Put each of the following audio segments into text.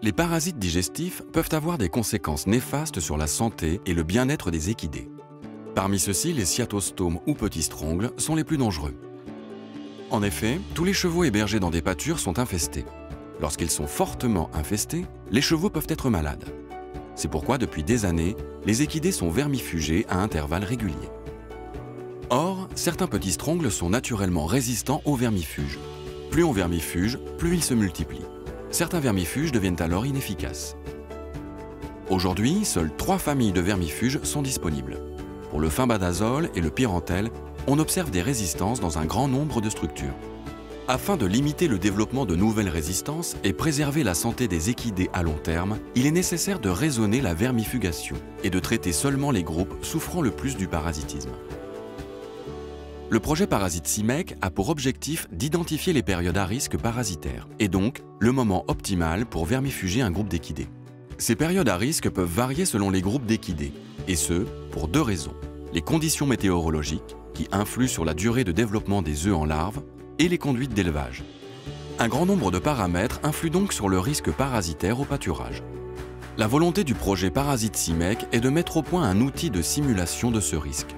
Les parasites digestifs peuvent avoir des conséquences néfastes sur la santé et le bien-être des équidés. Parmi ceux-ci, les sciatostomes ou petits strongles sont les plus dangereux. En effet, tous les chevaux hébergés dans des pâtures sont infestés. Lorsqu'ils sont fortement infestés, les chevaux peuvent être malades. C'est pourquoi, depuis des années, les équidés sont vermifugés à intervalles réguliers. Or, certains petits strongles sont naturellement résistants aux vermifuges. Plus on vermifuge, plus ils se multiplient. Certains vermifuges deviennent alors inefficaces. Aujourd'hui, seules 3 familles de vermifuges sont disponibles. Pour le thimbadazole et le pyrantel, on observe des résistances dans un grand nombre de structures. Afin de limiter le développement de nouvelles résistances et préserver la santé des équidés à long terme, il est nécessaire de raisonner la vermifugation et de traiter seulement les groupes souffrant le plus du parasitisme. Le projet Parasite CIMEC a pour objectif d'identifier les périodes à risque parasitaire et donc le moment optimal pour vermifuger un groupe d'équidés. Ces périodes à risque peuvent varier selon les groupes d'équidés, et ce, pour 2 raisons. Les conditions météorologiques, qui influent sur la durée de développement des œufs en larves, et les conduites d'élevage. Un grand nombre de paramètres influent donc sur le risque parasitaire au pâturage. La volonté du projet Parasite CIMEC est de mettre au point un outil de simulation de ce risque.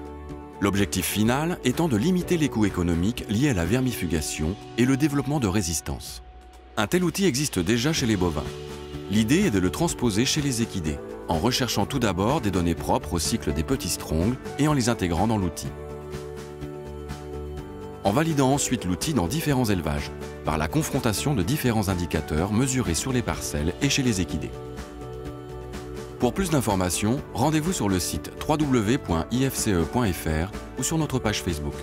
L'objectif final étant de limiter les coûts économiques liés à la vermifugation et le développement de résistance. Un tel outil existe déjà chez les bovins. L'idée est de le transposer chez les équidés, en recherchant tout d'abord des données propres au cycle des petits strongles et en les intégrant dans l'outil. En validant ensuite l'outil dans différents élevages, par la confrontation de différents indicateurs mesurés sur les parcelles et chez les équidés. Pour plus d'informations, rendez-vous sur le site www.ifce.fr ou sur notre page Facebook.